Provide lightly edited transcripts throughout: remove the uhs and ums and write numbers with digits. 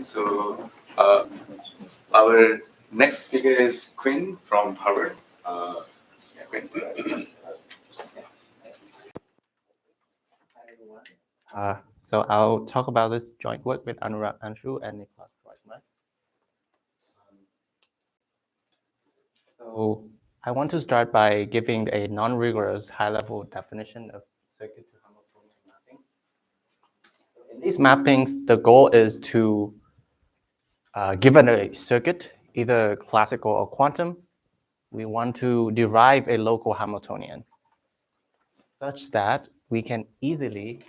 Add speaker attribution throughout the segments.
Speaker 1: So our next speaker is Quynh from Harvard. Quynh.
Speaker 2: So I'll talk about this joint work with Anurag Anshu and Nicholas Reisman. So I want to start by giving a non-rigorous high-level definition of circuit-to-Hamiltonian mapping. In these mappings, the goal is to, given a circuit, either classical or quantum, we want to derive a local Hamiltonian such that we can easily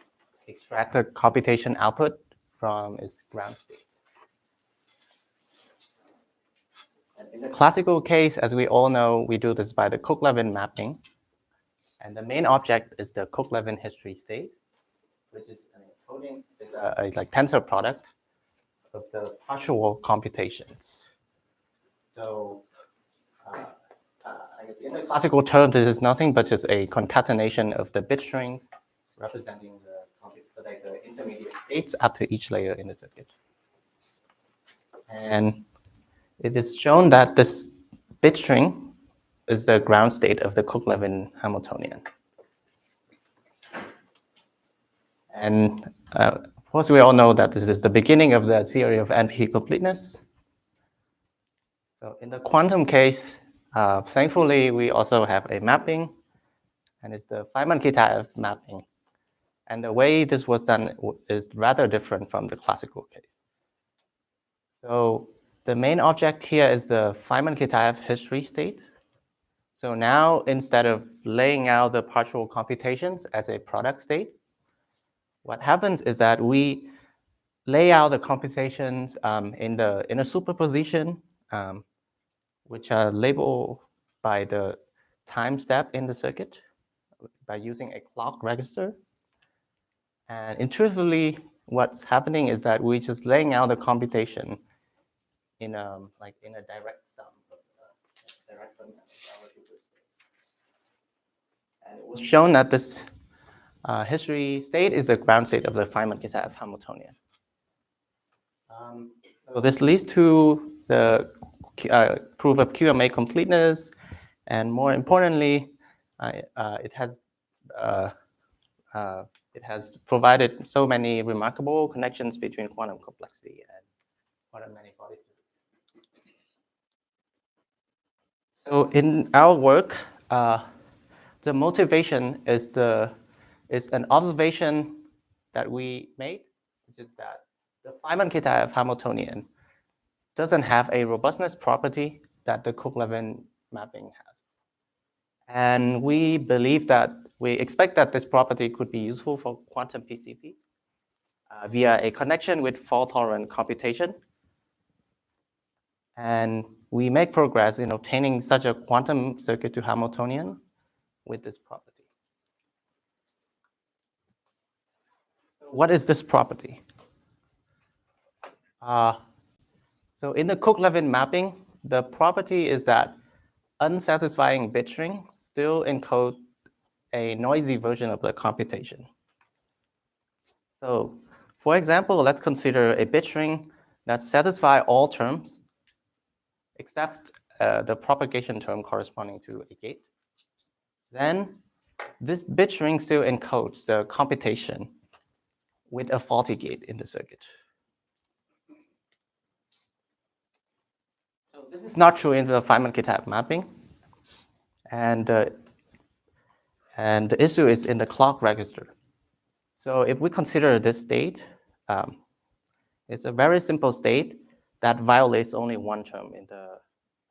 Speaker 2: extract the computation output from its ground state. In the classical case, as we all know, we do this by the Cook-Levin mapping. And the main object is the Cook-Levin history state, which is an encoding, is a like tensor product of the partial computations. So I guess in the classical term, this is nothing but just a concatenation of the bit strings representing the intermediate states after each layer in the circuit. And it is shown that this bit string is the ground state of the Cook-Levin Hamiltonian. And of course, we all know that this is the beginning of the theory of NP completeness. So in the quantum case, thankfully, we also have a mapping, and it's the Feynman-Kitaev mapping. And the way this was done is rather different from the classical case. So the main object here is the Feynman-Kitaev history state. So now, instead of laying out the partial computations as a product state, what happens is that we lay out the computations in a superposition, which are labeled by the time step in the circuit by using a clock register. And intuitively, what's happening is that we're just laying out the computation in a direct sum of direct sum of and it was shown that this history state is the ground state of the Feynman-Kitaev Hamiltonian. So this leads to the proof of QMA completeness, and more importantly, it has provided so many remarkable connections between quantum complexity and quantum manifold. So in our work, the motivation is an observation that we made, which is that the Feynman-Kitaev Hamiltonian doesn't have a robustness property that the Cook-Levin mapping has. And we expect that this property could be useful for quantum PCP via a connection with fault-tolerant computation. And we make progress in obtaining such a quantum circuit to Hamiltonian with this property. So what is this property? So in the Cook-Levin mapping, the property is that unsatisfying bit strings still encode a noisy version of the computation. So for example, let's consider a bit string that satisfies all terms except the propagation term corresponding to a gate. Then this bit string still encodes the computation with a faulty gate in the circuit. So this is not true in the Feynman-Kitaev mapping. And the issue is in the clock register. So if we consider this state, it's a very simple state that violates only one term in the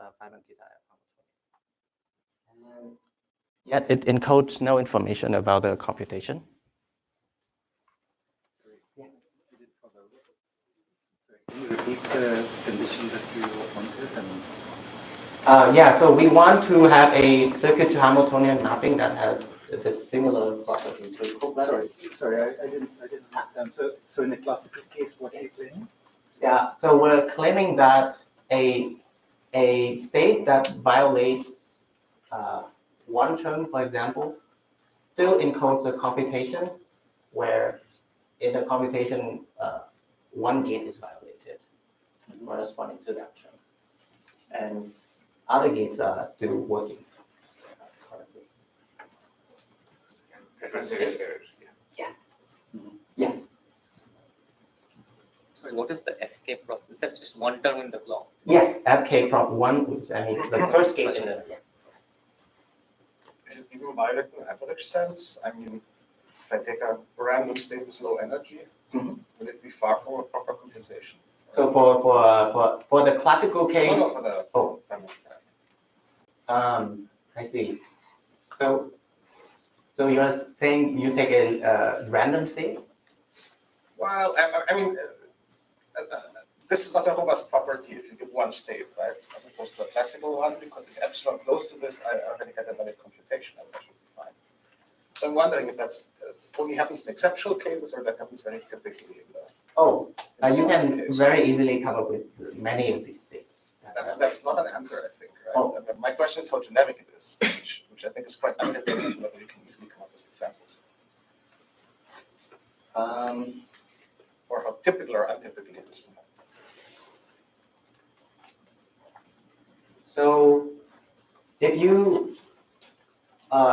Speaker 2: Feynman-Kitaev Hamiltonian. Yet it encodes no information about the computation.
Speaker 3: Can you repeat the condition that you wanted?
Speaker 2: Yeah, so we want to have a circuit to Hamiltonian mapping that has this similar property to Cook-Levin.
Speaker 3: Sorry, I didn't understand. So in the classical case, what are you claiming?
Speaker 2: Yeah, so we're claiming that a state that violates one term, for example, still encodes a computation where in the computation one gate is violated. corresponding to that term. And other gates are still working correctly.
Speaker 1: Adversarial error.
Speaker 2: Yeah.
Speaker 4: Sorry, what is the FK prop? Is that just one term in the clock?
Speaker 2: Yes, FK prop 1, which I mean, it's the first gate in the.
Speaker 5: Is it even violent in average sense? I mean, if I take a random state with low energy,
Speaker 2: Mhm.
Speaker 5: will it be far from a proper computation?
Speaker 2: So for the classical case,
Speaker 5: No, for the
Speaker 2: oh,
Speaker 5: yeah.
Speaker 2: I see. So you're saying you take a random state?
Speaker 5: Well, I mean, this is not a robust property if you give one state, right, as opposed to a classical one, because if epsilon close to this, I already get a valid computation, and that should be fine. So I'm wondering if that's only happens in exceptional cases, or that happens very typically in the.
Speaker 2: Oh, you can
Speaker 5: case.
Speaker 2: very easily come up with many of these states.
Speaker 5: That's not an answer, I think, right?
Speaker 2: Oh.
Speaker 5: My question is how generic it is, which I think is quite undetermined, whether you can easily come up with examples. Or how typical or untypical it is.
Speaker 2: So if you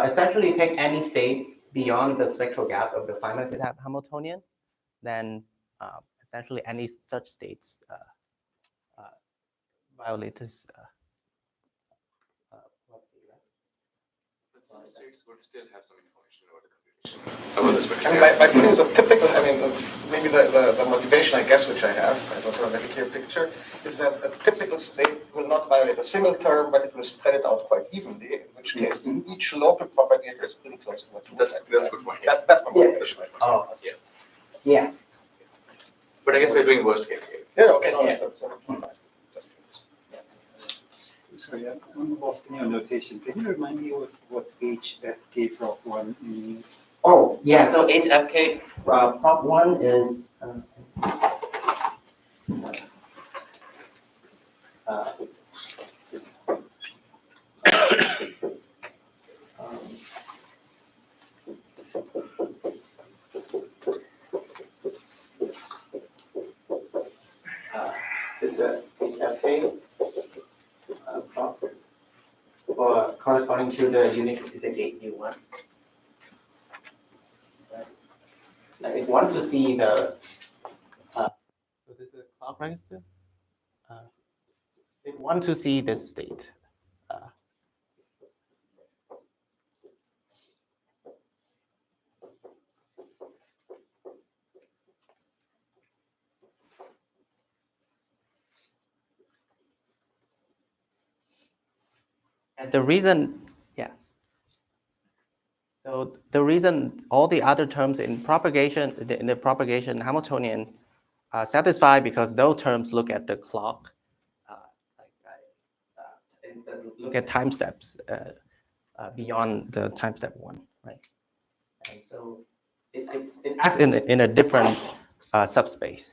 Speaker 2: essentially take any state beyond the spectral gap of the Feynman-Kitaev Hamiltonian, then essentially any such states violate this.
Speaker 1: But some states would still have some information about the computation. About the spectrum.
Speaker 5: I mean, my feeling is a typical, I mean, maybe the motivation, I guess, which I have, I don't have a very clear picture, is that a typical state will not violate a single term, but it will spread it out quite evenly, in which case each local propagator is pretty close to what you
Speaker 1: That's
Speaker 5: want.
Speaker 1: good point.
Speaker 5: That's my motivation, I think.
Speaker 2: Oh.
Speaker 1: Yeah.
Speaker 2: Yeah.
Speaker 1: But I guess we're doing worst case here.
Speaker 5: Yeah, okay, no,
Speaker 2: Yeah.
Speaker 5: that's fine. Just curious.
Speaker 3: Sorry, I'm lost in your notation. Can you remind me what HFK prop 1 means?
Speaker 2: Oh, yeah. So HFK prop 1 is is a HFK prop for corresponding to the unit the gate U1. Like if you want to see the so this is a clock register. If you want to see this state. And the reason, yeah. So the reason all the other terms in the propagation Hamiltonian are satisfied because those terms look at the clock, look at time steps beyond the time step 1, right? And so it acts in a different subspace.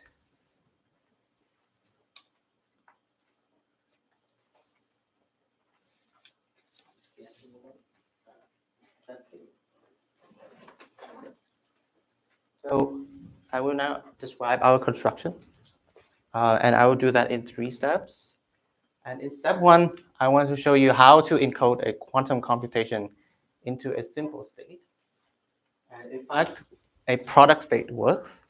Speaker 2: So I will now describe our construction, and I will do that in 3 steps. And in step 1, I want to show you how to encode a quantum computation into a simple state. And in fact, a product state works.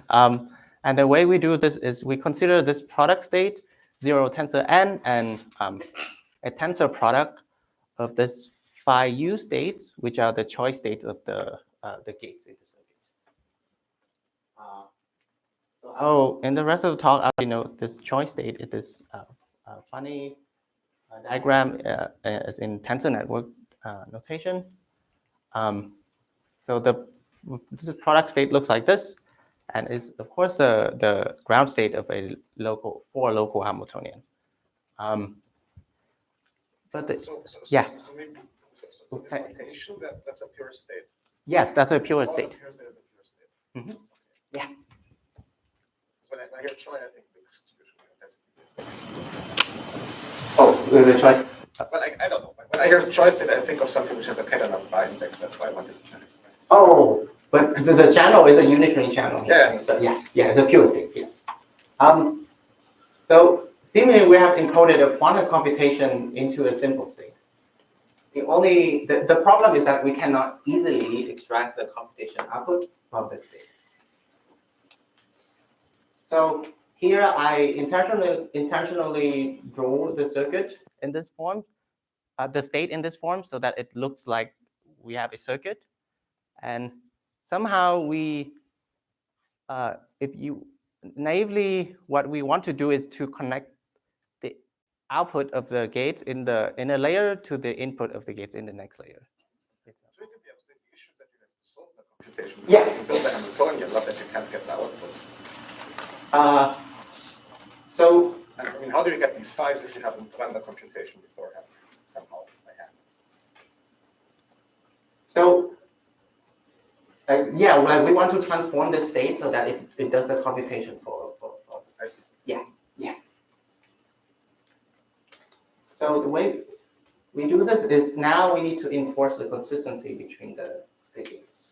Speaker 2: And the way we do this is we consider this product state 0 tensor n and a tensor product of this phi u states, which are the choice states of the gates in the circuit. So in the rest of the talk, I'll denote this choice state is this funny diagram is in tensor network notation. So this product state looks like this, and is of course the ground state of a local Hamiltonian. But yeah.
Speaker 5: So this notation, that's a pure state.
Speaker 2: Yes, that's a pure
Speaker 5: All
Speaker 2: state.
Speaker 5: the pure state is a pure state.
Speaker 2: Mhm.
Speaker 5: Okay.
Speaker 2: Yeah.
Speaker 5: So when I hear Troy, I think mixed. That's
Speaker 2: Oh, the choice.
Speaker 5: Well, I don't know. When I hear choice state, I think of something which has a Catalan index. That's why I wanted to check.
Speaker 2: Oh, but the channel is a unitary channel.
Speaker 5: Yeah.
Speaker 2: So yeah, it's a pure state. Yes. So seemingly we have encoded a quantum computation into a simple state. The problem is that we cannot easily extract the computation output from this state. So here I intentionally draw the circuit in this form, the state in this form, so that it looks like we have a circuit. And somehow if you naively, what we want to do is to connect the output of the gates in a layer to the input of the gates in the next layer.
Speaker 5: So it could be the issue that you have to solve the computation.
Speaker 2: Yeah.
Speaker 5: You build the Hamiltonian, not that you can't get the output.
Speaker 2: So
Speaker 5: And I mean, how do you get these phi's if you haven't run the computation beforehand somehow by hand?
Speaker 2: So yeah, like we want to transform the state so that it does a computation for
Speaker 5: I see.
Speaker 2: Yeah. So the way we do this is now we need to enforce the consistency between the gates.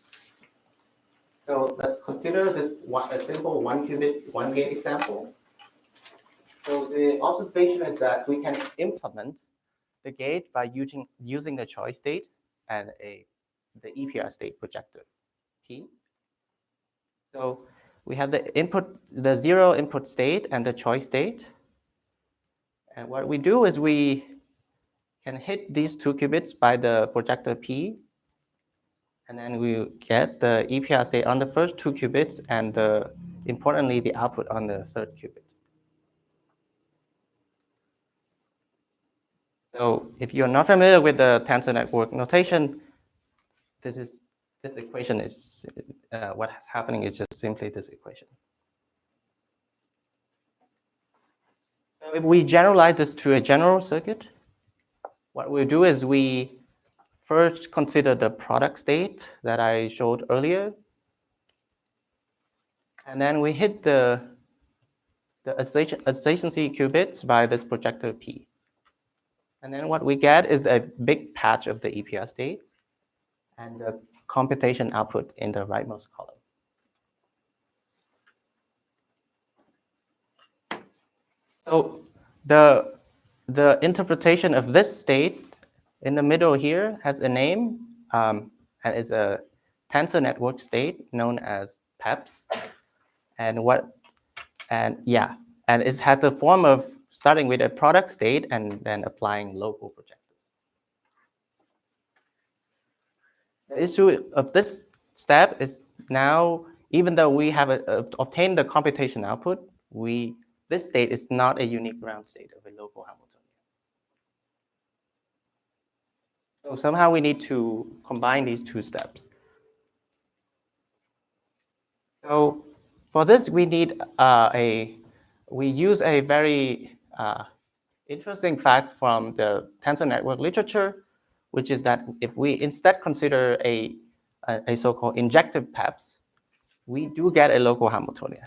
Speaker 2: So let's consider this a simple 1 qubit, 1 gate example. So the observation is that we can implement the gate by using the choice state and the EPR state projector P. So we have the 0 input state and the choice state. And what we do is we can hit these 2 qubits by the projector P. And then we get the EPR state on the first 2 qubits and importantly, the output on the third qubit. So if you're not familiar with the tensor network notation, this equation is what's happening is just simply this equation. So if we generalize this to a general circuit, what we do is we first consider the product state that I showed earlier, and then we hit the adjacency qubits by this projector P. And then what we get is a big patch of the EPR states and the computation output in the rightmost column. So the interpretation of this state in the middle here has a name and is a tensor network state known as PEPS. And it has the form of starting with a product state and then applying local projectors. The issue of this step is now, even though we have obtained the computation output, this state is not a unique ground state of a local Hamiltonian. So somehow we need to combine these 2 steps. So for this, we need we use a very interesting fact from the tensor network literature, which is that if we instead consider a so-called injective PEPS, we do get a local Hamiltonian.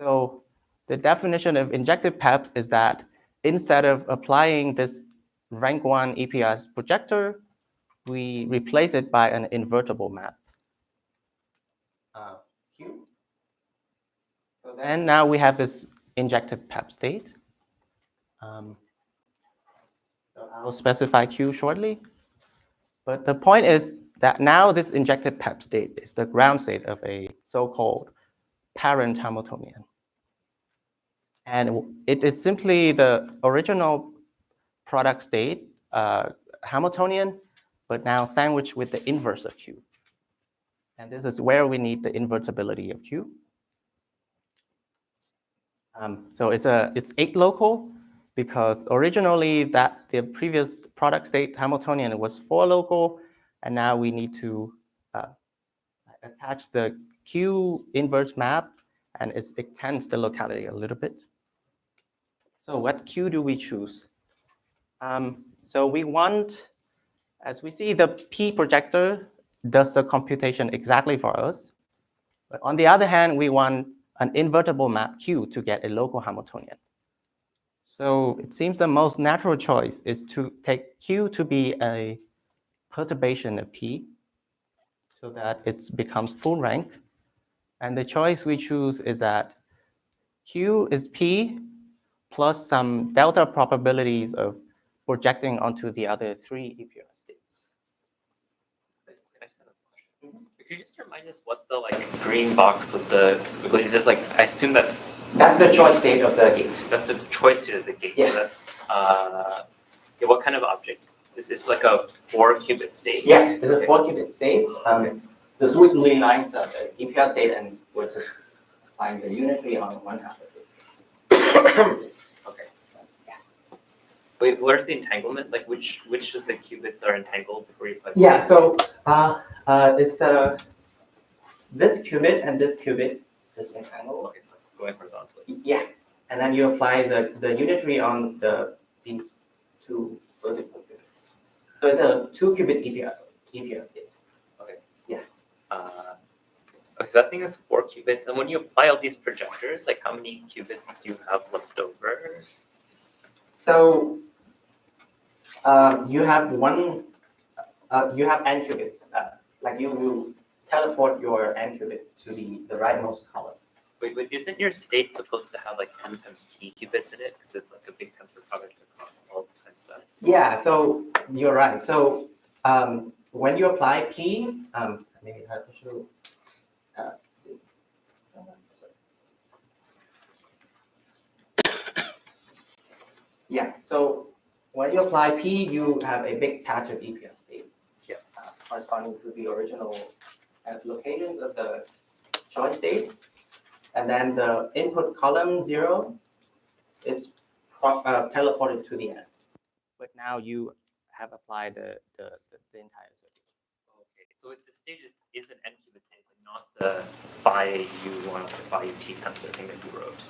Speaker 2: So the definition of injective PEPS is that instead of applying this rank 1 EPR projector, we replace it by an invertible map. Q. So then now we have this injective PEPS state. So I'll specify Q shortly. But the point is that now this injective PEPS state is the ground state of a so-called parent Hamiltonian. And it is simply the original product state Hamiltonian, but now sandwiched with the inverse of Q. And this is where we need the invertibility of Q. So it's 8 local, because originally the previous product state Hamiltonian was 4 local, and now we need to attach the Q inverse map, and it extends the locality a little bit. So what Q do we choose? So we want, as we see, the P projector does the computation exactly for us. But on the other hand, we want an invertible map Q to get a local Hamiltonian. So it seems the most natural choice is to take Q to be a perturbation of P so that it becomes full rank. And the choice we choose is that Q is P plus some delta probabilities of projecting onto the other 3 EPR states.
Speaker 4: Could you just remind us what the green box with the squiggly is? I assume that's
Speaker 2: the choice state of the gate.
Speaker 4: that's the choice state of the gate.
Speaker 2: Yeah.
Speaker 4: So that's yeah, what kind of object? Is this like a 4-qubit state?
Speaker 2: Yes, it's a 4-qubit state. The squiggly lines are the EPR state, and we're just applying the unitary on one half of it.
Speaker 4: Okay. Wait, where's the entanglement? Which of the qubits are entangled before you apply?
Speaker 2: Yeah, so it's this qubit and this qubit is entangled.
Speaker 4: Okay, so going horizontally.
Speaker 2: Yeah, and then you apply the unitary on these 2 vertical qubits. So it's a 2-qubit EPR state.
Speaker 4: Okay.
Speaker 2: Yeah.
Speaker 4: Okay, so that thing is 4 qubits, and when you apply all these projectors, how many qubits do you have left over?
Speaker 2: So you have you have n qubits. You will teleport your n qubits to the rightmost column.
Speaker 4: Wait, isn't your state supposed to have n times t qubits in it? Because it's a big tensor product across all time steps.
Speaker 2: Yeah, so you're right. So when you apply P, maybe I have to show. See. Yeah, so when you apply P, you have a big patch of EPR state, corresponding to the original locations of the choice states. And then the input column 0, it's teleported to the end. But now you have applied the entire circuit.
Speaker 4: Okay, so the state is an n qubit state, it's not the phi u1 or phi ut tensor thing that you wrote.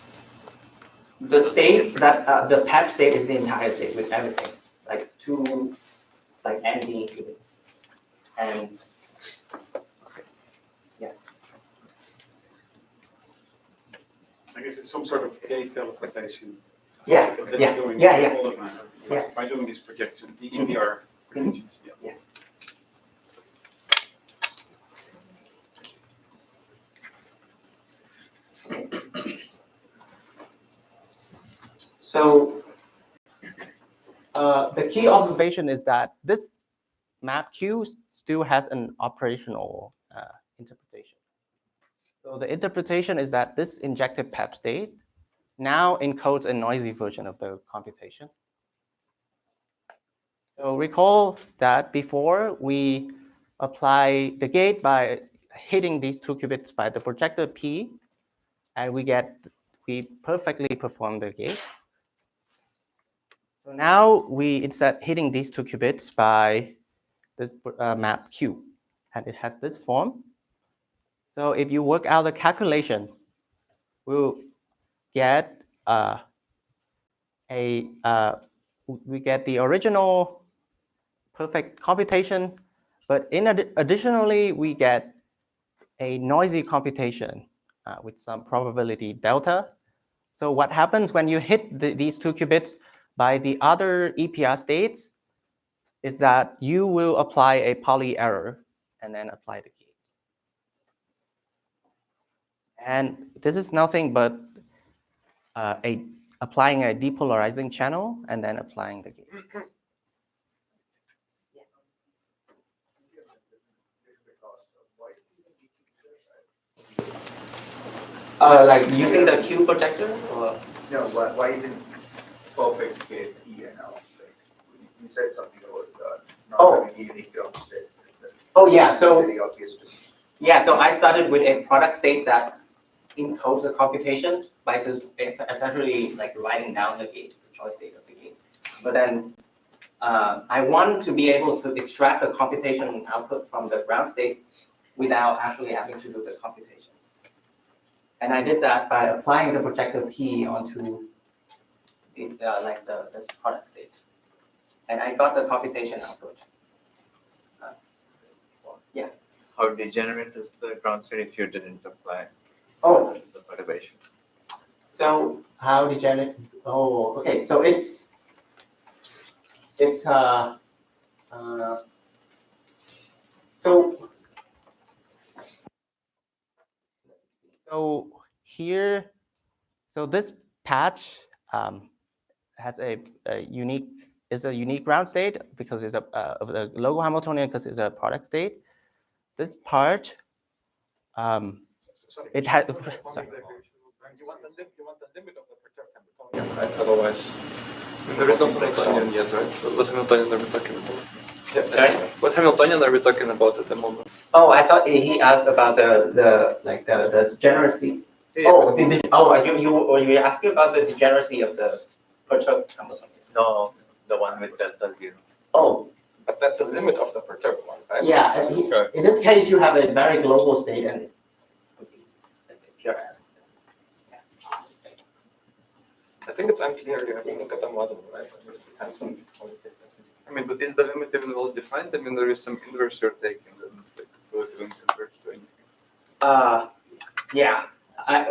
Speaker 2: The state that the PEP state is the entire state with everything, two ND qubits, and yeah.
Speaker 3: I guess it's some sort of gate teleportation.
Speaker 2: Yeah,
Speaker 3: So that
Speaker 2: yeah,
Speaker 3: you're doing
Speaker 2: yeah.
Speaker 3: all of that.
Speaker 2: Yes.
Speaker 3: By doing these projections, the EPR predictions. Yeah.
Speaker 2: Yes. So the key observation is that this map Q still has an operational interpretation. So the interpretation is that this injective PEP state now encodes a noisy version of the computation. So recall that before we apply the gate by hitting these 2 qubits by the projector P, and we perfectly perform the gate. So now we instead hitting these 2 qubits by this map Q, and it has this form. So if you work out the calculation, we'll get we get the original perfect computation, but additionally we get a noisy computation with some probability delta. So what happens when you hit these 2 qubits by the other EPR states is that you will apply a poly error and then apply the gate. And this is nothing but applying a depolarizing channel and then applying the gate. Using the Q projector? Or?
Speaker 6: No, why isn't perfect gate E and L? You said something about not having a unique ground state.
Speaker 2: Oh yeah, so
Speaker 6: Very obvious to me.
Speaker 2: yeah, so I started with a product state that encodes the computation by essentially writing down the gates, the choice state of the gates. But then I want to be able to extract the computation output from the ground state without actually having to do the computation. And I did that by applying the projector P onto this product state. And I got the computation output. Yeah.
Speaker 7: How degenerate is the ground state if you didn't apply the perturbation?
Speaker 2: So how degenerate? Oh, okay. So so here, So this patch has a unique ground state because it's of the local Hamiltonian because it's a product state. This part
Speaker 5: Sorry,
Speaker 2: it had
Speaker 5: sorry. You want the limit of the perturbed Hamiltonian, right? Otherwise,
Speaker 1: There is no Hamiltonian yet, right? What Hamiltonian are we talking about?
Speaker 4: Sorry?
Speaker 1: What Hamiltonian are we talking about at the moment?
Speaker 4: Oh, I thought he asked about the degeneracy. Oh, you were asking about the degeneracy of the perturbed Hamiltonian? No, the one with delta zero. Oh,
Speaker 5: but that's a limit of the perturbed one, right?
Speaker 2: yeah. In this case, you have a very global state and pure S.
Speaker 5: I think it's unclear. You have to look at the model, right? It depends on
Speaker 1: I mean, but is the limit even well defined? I mean, there is some inverse you're taking. Like, we're doing converge to anything.
Speaker 4: Yeah.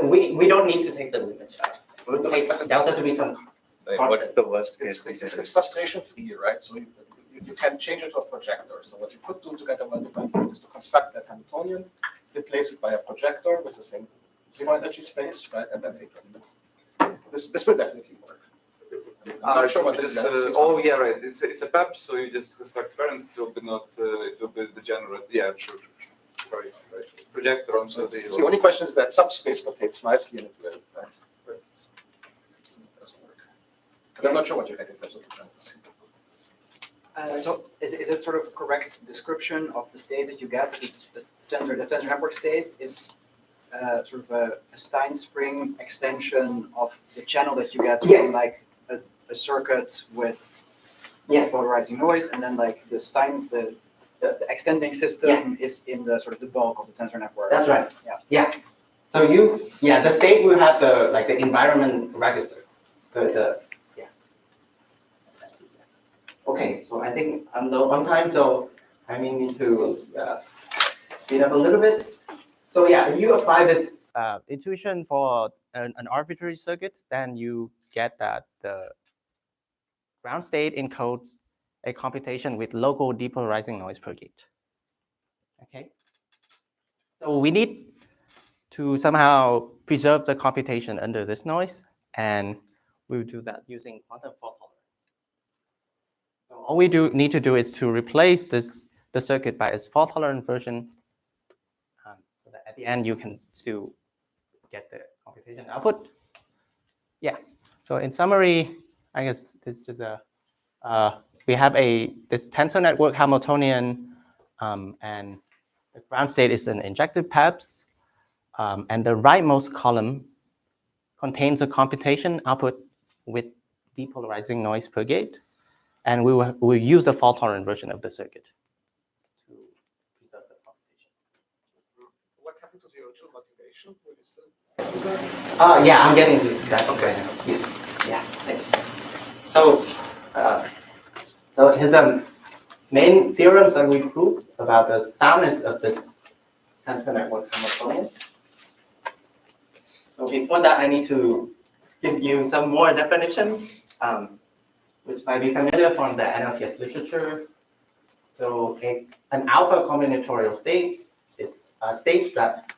Speaker 4: We don't need to take the limit. We'll take delta to be some.
Speaker 7: What's the worst case?
Speaker 5: it's frustration free, right? So you can change it to a projector. So what you could do to get a well-defined limit is to construct that Hamiltonian, replace it by a projector with the same zero energy space, right? And then take the limit. This will definitely work. I'm not sure what it is.
Speaker 1: Oh yeah, right. It's a PEP, so you just construct current. It will be not. It will be degenerate. Yeah, sure. Right. Projector on.
Speaker 5: So the only question is that subspace rotates nicely and it will. Right? But it doesn't work. But I'm not sure what you get in terms of degeneracy.
Speaker 8: So is it sort of a correct description of the state that you get? It's the tensor network state is sort of a Stein spring extension of the channel that you get from like a circuit with polarizing noise, and then like the extending system is in the sort of the bulk of the tensor network.
Speaker 2: That's right.
Speaker 8: Yeah.
Speaker 2: So the state will have the environment register. So it's a Okay, so I think I'm low on time, so I may need to speed up a little bit. So yeah, if you apply this intuition for an arbitrary circuit, then you get that the ground state encodes a computation with local depolarizing noise per gate. Okay, so we need to somehow preserve the computation under this noise, and we'll do that using quantum fault tolerance. So all we need to do is to replace the circuit by its fault tolerant version, so that at the end you can still get the computation output. Yeah. So in summary, I guess this is we have this tensor network Hamiltonian, and the ground state is an injective PEPS, and the rightmost column contains a computation output with depolarizing noise per gate, and we'll use the fault tolerant version of the circuit to preserve the computation.
Speaker 5: What happened to zero-two motivation? Will you still?
Speaker 2: Yeah, I'm getting to that. Okay. Yes. Yeah. Thanks. So, his main theorems that we proved about the soundness of this tensor network Hamiltonian. So before that, I need to give you some more definitions, which might be familiar from the NLTS literature. So an alpha combinatorial state is states that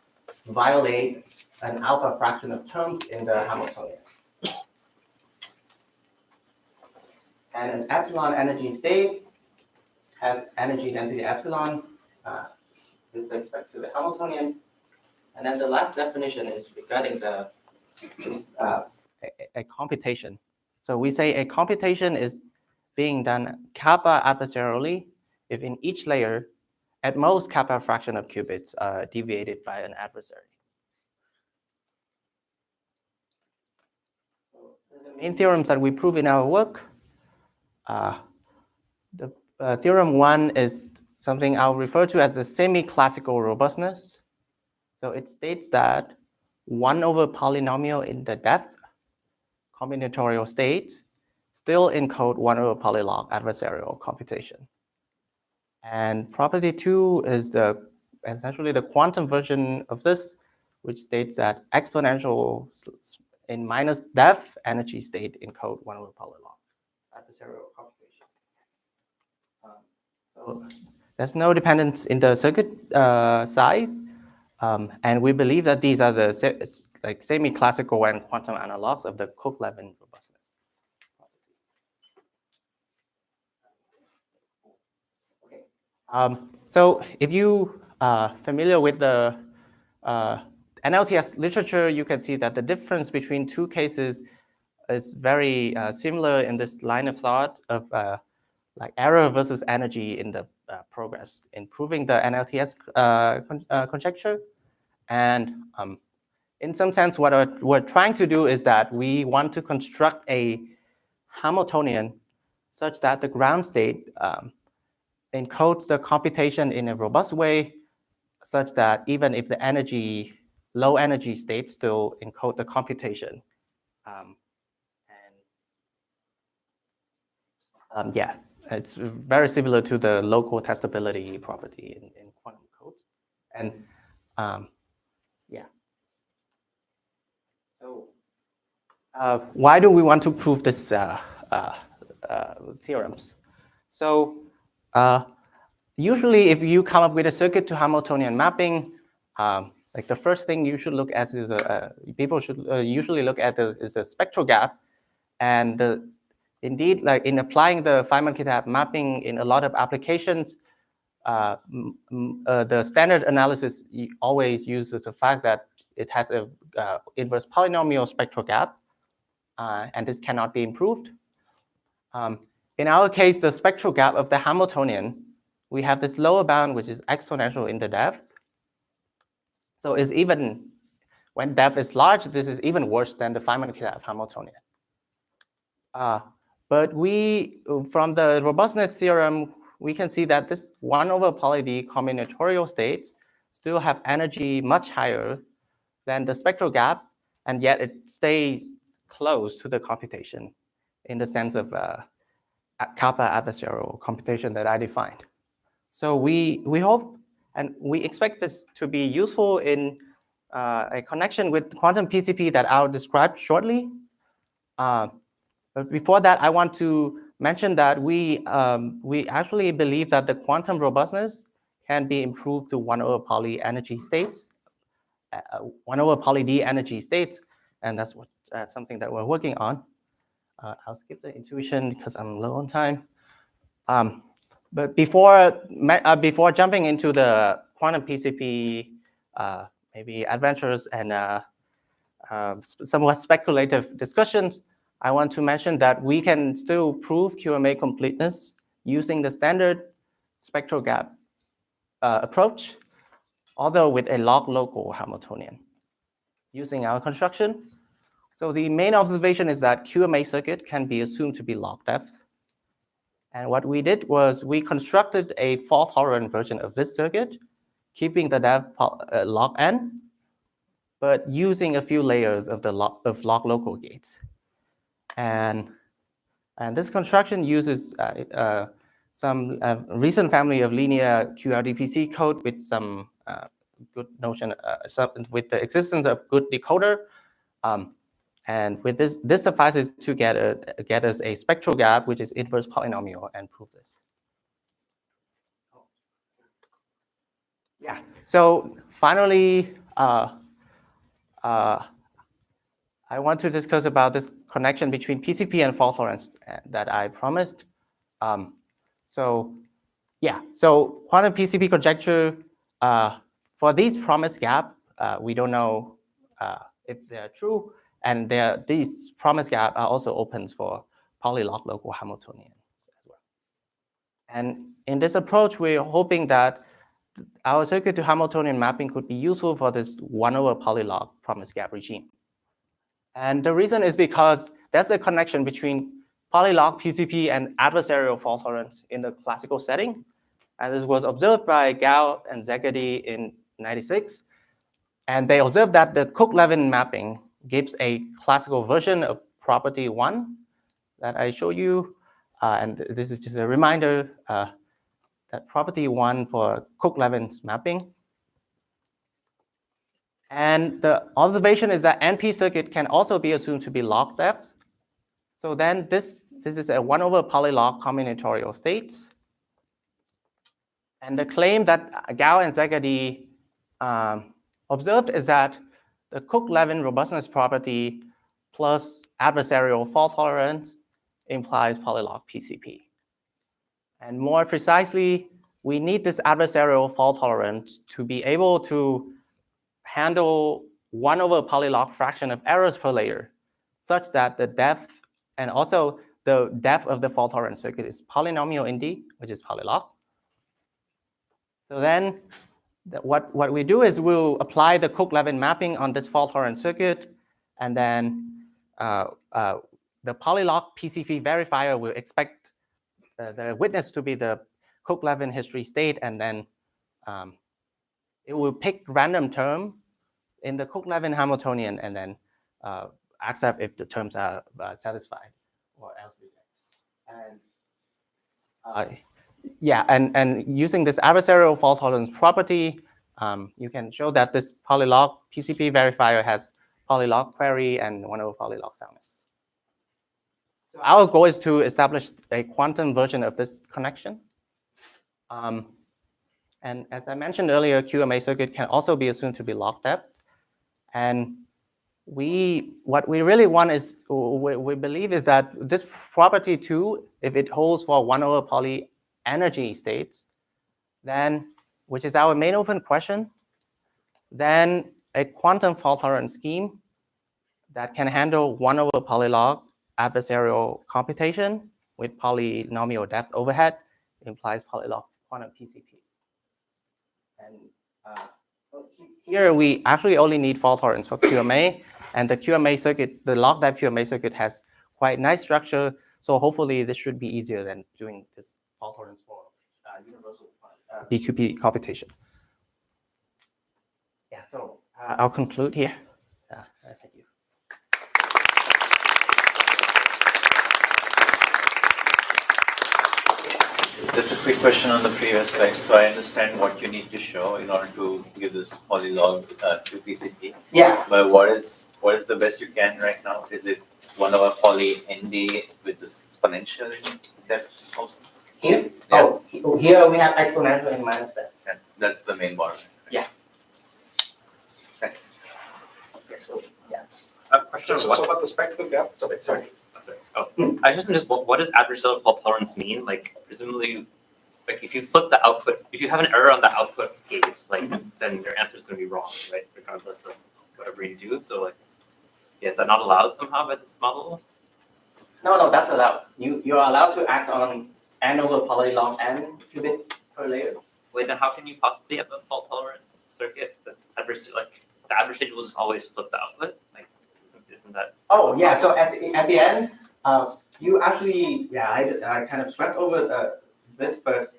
Speaker 2: violate an alpha fraction of terms in the Hamiltonian. And an epsilon energy state has energy density epsilon with respect to the Hamiltonian. And then the last definition is regarding a computation. So we say a computation is being done kappa adversarially if in each layer, at most kappa fraction of qubits are deviated by an adversary. So the main theorems that we prove in our work, theorem 1 is something I'll refer to as the semi-classical robustness. So it states that 1 over polynomial in the depth combinatorial state still encode 1 over polylog adversarial computation. And property 2 is essentially the quantum version of this, which states that exponential in minus depth energy state encode 1 over polylog adversarial computation. So there's no dependence in the circuit size. And we believe that these are the semi-classical and quantum analogs of the Cook-Levin robustness property. So if you are familiar with the NLTS literature, you can see that the difference between two cases is very similar in this line of thought of like error versus energy in the progress in proving the NLTS conjecture. And in some sense, what we're trying to do is that we want to construct a Hamiltonian such that the ground state encodes the computation in a robust way, such that even if the low energy states still encode the computation. Yeah, it's very similar to the local testability property in quantum codes. And yeah. So why do we want to prove this theorems? So usually if you come up with a circuit-to-Hamiltonian mapping, like the first thing you should look at is people should usually look at is the spectral gap. And indeed, like in applying the Feynman-Kitaev mapping in a lot of applications, the standard analysis always uses the fact that it has a inverse polynomial spectral gap, and this cannot be improved. In our case, the spectral gap of the Hamiltonian, we have this lower bound, which is exponential in the depth. So it's even, when depth is large, this is even worse than the Feynman-Kitaev Hamiltonian. But from the robustness theorem, we can see that this 1/poly_d combinatorial states still have energy much higher than the spectral gap, and yet it stays close to the computation in the sense of kappa adversarial computation that I defined. So we hope and we expect this to be useful in a connection with quantum PCP that I'll describe shortly. But before that, I want to mention that we actually believe that the quantum robustness can be improved to 1/poly energy states, 1/poly_d energy states, and that's something that we're working on. I'll skip the intuition because I'm low on time. But before jumping into the quantum PCP maybe adventures and somewhat speculative discussions, I want to mention that we can still prove QMA completeness using the standard spectral gap approach, although with a log local Hamiltonian using our construction. So the main observation is that QMA circuit can be assumed to be log depth. And what we did was we constructed a fault-tolerant version of this circuit, keeping the depth log n, but using a few layers of the log local gates. And this construction uses some recent family of linear QRDPC code with some good notion, with the existence of good decoder. And with this suffices to get us a spectral gap, which is inverse polynomial, and prove this. Yeah. So finally, I want to discuss about this connection between PCP and fault tolerance that I promised. So quantum PCP conjecture, for these promised gap, we don't know if they're true, and these promised gap are also opens for polylog local Hamiltonians as well. And in this approach, we're hoping that our circuit to Hamiltonian mapping could be useful for this 1/polylog promised gap regime. And the reason is because there's a connection between polylog PCP and adversarial fault tolerance in the classical setting. And this was observed by Gao and Zagady in '96. And they observed that the Cook-Levin mapping gives a classical version of property 1 that I show you. And this is just a reminder that property 1 for Cook-Levin's mapping. And the observation is that NP circuit can also be assumed to be log depth. So then this is a 1/polylog combinatorial state. And the claim that Gao and Zagady observed is that the Cook-Levin robustness property plus adversarial fault tolerance implies polylog PCP. And more precisely, we need this adversarial fault tolerance to be able to handle 1 over polylog fraction of errors per layer, such that the depth and also the depth of the fault tolerant circuit is polynomial in D, which is polylog. So then what we do is we'll apply the Cook-Levin mapping on this fault tolerant circuit, and then the polylog PCP verifier will expect the witness to be the Cook-Levin history state, and then it will pick random term in the Cook-Levin Hamiltonian, and then accept if the terms are satisfied, or else reject. And yeah, and using this adversarial fault tolerance property, you can show that this polylog PCP verifier has polylog query and 1 over polylog soundness. So our goal is to establish a quantum version of this connection. And as I mentioned earlier, QMA circuit can also be assumed to be log depth. And what we really want is, we believe is that this property too, if it holds for 1 over poly energy states, then, which is our main open question, then a quantum fault tolerant scheme that can handle 1 over polylog adversarial computation with polynomial depth overhead implies polylog quantum PCP. And here we actually only need fault tolerance for QMA, and the QMA circuit, the log depth QMA circuit has quite nice structure, so hopefully this should be easier than doing this fault tolerance for universal BQP computation. Yeah, so I'll conclude here. Thank you.
Speaker 7: Just a quick question on the previous slide. So I understand what you need to show in order to give this polylog to PCP.
Speaker 2: Yeah.
Speaker 7: But what is the best you can right now? Is it 1 over poly ND with this exponential depth also?
Speaker 2: Here?
Speaker 7: Yeah.
Speaker 2: Oh, here we have exponential in minus depth.
Speaker 7: And that's the main bar.
Speaker 2: Yeah.
Speaker 7: Thanks.
Speaker 5: Okay, so,
Speaker 2: yeah.
Speaker 5: Question so about the spectral gap. Sorry.
Speaker 9: Oh, I just what does adversarial fault tolerance mean? Like presumably, like if you flip the output, if you have an error on the output gate, like then your answer is going to be wrong, right? Regardless of whatever you do. So like, yeah, is that not allowed somehow by this model?
Speaker 2: No, that's allowed. You are allowed to act on n over polylog n qubits per layer.
Speaker 9: Wait, then how can you possibly have a fault tolerant circuit that's adversarial? Like the adversarial will just always flip the output. Like isn't that?
Speaker 2: Oh yeah. So at the end, you actually I kind of swept over this, but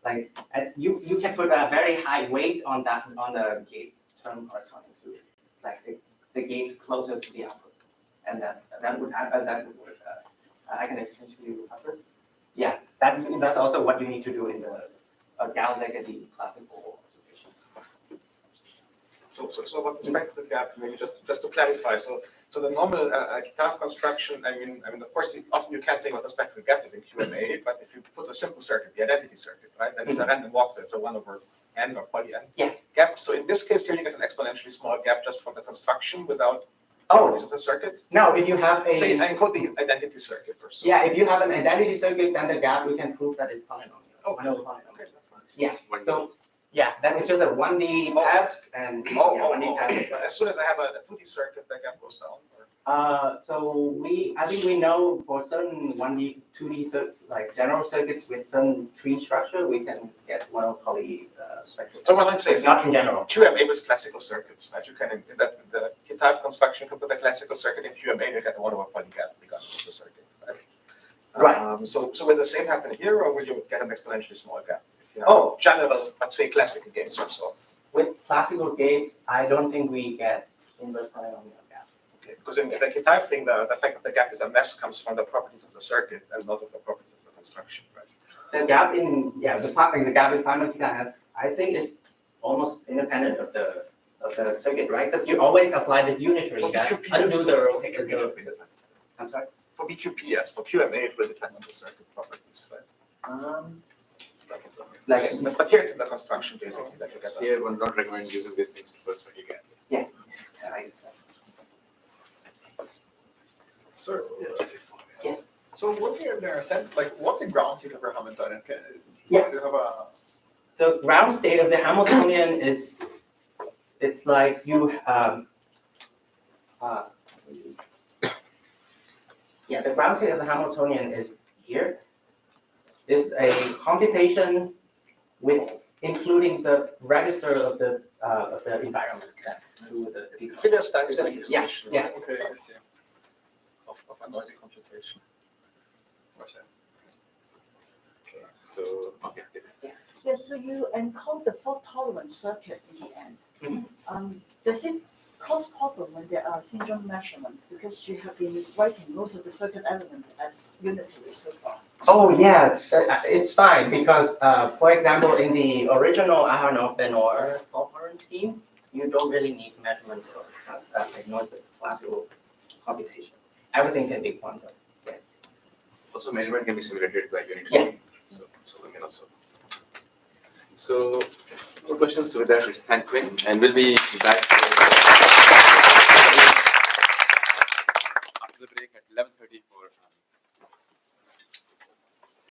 Speaker 2: like you can put a very high weight on the gate term corresponding to like the gates closer to the output, and that would work. I can explain to you after. Yeah, that's also what you need to do in the Gauss-Egede classical observations.
Speaker 5: So about the spectral gap, maybe just to clarify. So the normal Kitaev construction, I mean, of course, often you can't say what the spectral gap is in QMA, but if you put a simple circuit, the identity circuit, right, then it's a random walk, so it's a 1 over n or poly n gap. So in this case here, you get an exponentially small gap just from the construction without properties of the circuit.
Speaker 2: Now, if you have a
Speaker 5: say I encode the identity circuit or so.
Speaker 2: Yeah, if you have an identity circuit, then the gap we can prove that is polynomial.
Speaker 5: Oh,
Speaker 2: polynomial.
Speaker 5: Okay, that's nice.
Speaker 2: Yeah. So yeah, then it's just a 1D tabs and 1D tabs.
Speaker 5: But as soon as I have a 2D circuit, the gap goes down.
Speaker 2: So I think we know for certain 1D, 2D like general circuits with some tree structure, we can get one of poly spectrum.
Speaker 5: So what I'm saying is
Speaker 2: not in general.
Speaker 5: QMA was classical circuits, right? You can the Kitaev construction can put a classical circuit in QMA, you get a 1 over poly gap regardless of the circuit, right?
Speaker 2: Right.
Speaker 5: So will the same happen here, or will you get an exponentially small gap? If you have general, let's say classical gates or so.
Speaker 2: With classical gates, I don't think we get inverse polynomial gap.
Speaker 5: Okay, because in the Kitaev thing, the fact that the gap is a mess comes from the properties of the circuit and not of the properties of the construction, right?
Speaker 2: The gap in the gap in Feynman-Kitaev, I think is almost independent of the circuit, right? Because you always apply the unitary gap undo the rotator. I'm sorry.
Speaker 5: For BQP, yes. For QMA, it will depend on the circuit properties, right?
Speaker 4: Like,
Speaker 5: But here it's in the construction basically that you get.
Speaker 1: Here, one don't recommend using these things first when you can.
Speaker 6: So,
Speaker 4: Yes.
Speaker 6: so what we understand, like, what's the ground state of your Hamiltonian?
Speaker 4: Yeah.
Speaker 6: Do you have a
Speaker 4: The ground state of the Hamiltonian is, it's like you, yeah, the ground state of the Hamiltonian is here. It's a computation with including the register of the environment.
Speaker 5: It's really a style
Speaker 4: Yeah, yeah.
Speaker 6: okay, I see.
Speaker 5: of a noisy computation.
Speaker 6: Gotcha.
Speaker 1: Okay, so, okay.
Speaker 10: Yes, so you encode the fault tolerant circuit in the end.
Speaker 4: Mhm.
Speaker 10: Does it cause problem when there are syndrome measurements because you have been writing most of the circuit element as unitary so far?
Speaker 4: Oh yes, it's fine because, for example, in the original Aharonov-Benoit fault-tolerant scheme, you don't really need measurements of diagnosis, classical computation. Everything can be quantum.
Speaker 1: Also, measurement can be simulated by unit.
Speaker 4: Yeah.
Speaker 1: So we can also. So, more questions with that is thank Quynh, and we'll be back.